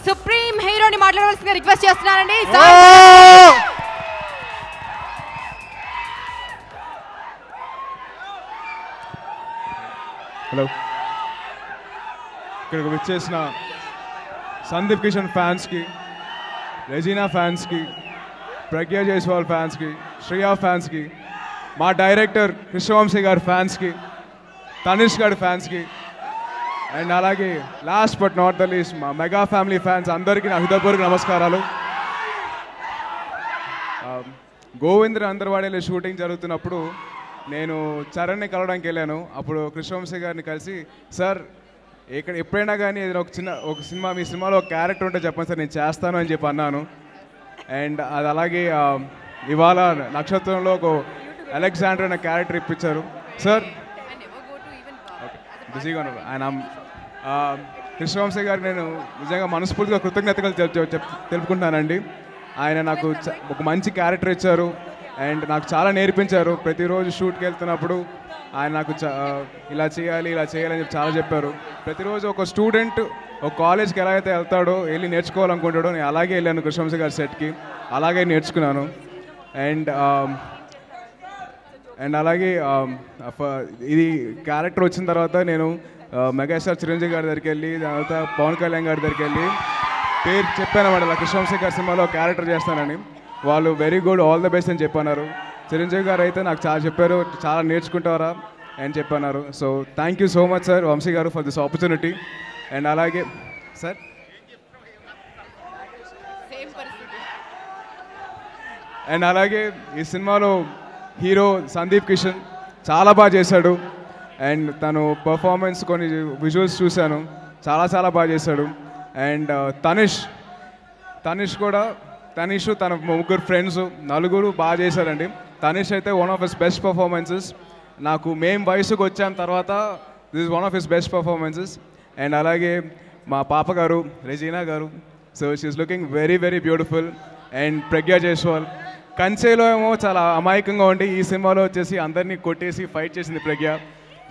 Supreme హీరోని మాట్లాడవలసిందిగా request చేస్తున్నానండి. హలో, ఇక్కడికి వచ్చేసిన సందీప్ కిషన్ ఫ్యాన్స్కి, రెజీనా ఫ్యాన్స్కి, ప్రజ్ఞా జైస్వాల్ ఫ్యాన్స్కి, శ్రియా ఫ్యాన్స్కి, మా డైరెక్టర్ కృష్ణవంశీ గారి ఫ్యాన్స్కి, తనిష్ గారి ఫ్యాన్స్కి, అండ్ అలాగే last but not the least మా మెగా ఫ్యామిలీ ఫ్యాన్స్ అందరికీ నా హృదయపూర్వక నమస్కారాలు. గోవింద్ర అందర్వాడేలో షూటింగ్ జరుగుతున్నప్పుడు నేను చరణ్ని కలవడానికి వెళ్ళాను. అప్పుడు కృష్ణవంశీ గారిని కలిసి, సార్ ఎప్పుడైనా కానీ ఏదైనా ఒక సినిమా మీ సినిమాలో ఒక క్యారెక్టర్ ఉంటే చెప్పండి సార్, నేను చేస్తాను అని చెప్పి అన్నాను. అండ్ అది అలాగే ఇవాళ నక్షత్రంలో ఒక అలెగ్జాండర్ అనే క్యారెక్టర్ ఇప్పించారు సార్. బిజీగా ఉన్నారు ఆయన. కృష్ణవంశీ గారు నేను నిజంగా మనస్ఫూర్తిగా కృతజ్ఞతలు తెలుపుకుంటున్నానండి. ఆయన నాకు ఒక మంచి క్యారెక్టర్ ఇచ్చారు అండ్ నాకు చాలా నేర్పించారు. ప్రతిరోజు షూట్కి వెళ్తున్నప్పుడు ఆయన నాకు ఇలా చేయాలి అని చెప్పి చాలా చెప్పారు. ప్రతిరోజు ఒక స్టూడెంట్ ఒక కాలేజ్కి ఎలా అయితే వెళ్తాడో, వెళ్ళి నేర్చుకోవాలనుకుంటాడో, నేను అలాగే వెళ్ళాను కృష్ణవంశీ గారి సెట్కి, అలాగే నేర్చుకున్నాను. అండ్ అలాగే ఇది క్యారెక్టర్ వచ్చిన తర్వాత నేను మెగాస్టార్ చిరంజీవి గారి దగ్గరికి వెళ్ళి, దాని తర్వాత పవన్ కళ్యాణ్ గారి దగ్గరికి వెళ్ళి పేరు చెప్పాను అన్నమాట, కృష్ణవంశీ గారి సినిమాలో క్యారెక్టర్ చేస్తానని. వాళ్ళు very good, all the best అని చెప్పన్నారు. చిరంజీవి గారు అయితే నాకు చాలా చెప్పారు, చాలా నేర్చుకుంటారా అని చెప్పన్నారు. So thank you so much sir, Vamsi గారు, ఫర్ దిస్ ఆపర్చునిటీ. అండ్ అలాగే సార్ ఈ సినిమాలో హీరో సందీప్ కిషన్ చాలా బాగా చేశాడు. అండ్ తను పర్ఫార్మెన్స్ కొన్ని విజువల్స్ చూశాను, చాలా బాగా చేశాడు. అండ్ తనిష్ కూడా తన ముగ్గురు ఫ్రెండ్స్ నలుగురు బాగా చేశారండి. తనిష్ అయితే one of his best performances. నాకు మేము వయసుకు వచ్చాం తర్వాత this is one of his best performances. And అలాగే మా పాప గారు రెజీనా గారు, so she's looking very beautiful. And Pragya Jaiswal కంచేలో ఏమో చాలా అమాయకంగా ఉండి, ఈ సినిమాలో వచ్చేసి అందరినీ కొట్టేసి ఫైట్ చేసింది ప్రజ్ఞ.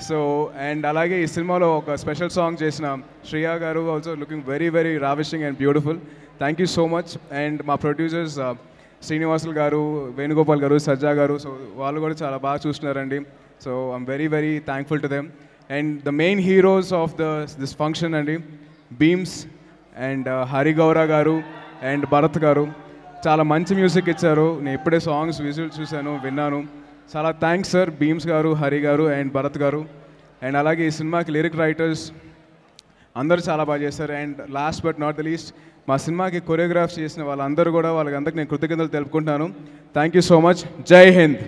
సో అండ్ అలాగే ఈ సినిమాలో ఒక స్పెషల్ సాంగ్ చేసిన శ్రియా గారు also looking very ravishing and beautiful. Thank you so much. And మా ప్రొడ్యూసర్స్ శ్రీనివాసులు గారు, వేణుగోపాల్ గారు, సజ్జా గారు, సో వాళ్ళు కూడా చాలా బాగా చూస్తున్నారండి. So I'm very thankful to them. And the main heroes of this function అండి, బీమ్స్ అండ్ హరిగౌర గారు అండ్ భరత్ గారు చాలా మంచి మ్యూజిక్ ఇచ్చారు. నేను ఇప్పుడే సాంగ్స్ విజువల్స్ చూశాను, విన్నాను. చాలా థ్యాంక్స్ సార్, బీమ్స్ గారు, హరి గారు అండ్ భరత్ గారు. అండ్ అలాగే ఈ సినిమాకి లిరిక్ రైటర్స్ అందరూ చాలా బాగా చేశారు. And last but not the least మా సినిమాకి కొరియోగ్రాఫ్ చేసిన వాళ్ళందరూ కూడా, వాళ్ళందరికీ నేను కృతజ్ఞతలు తెలుపుకుంటున్నాను. Thank you so much. జై హింద్.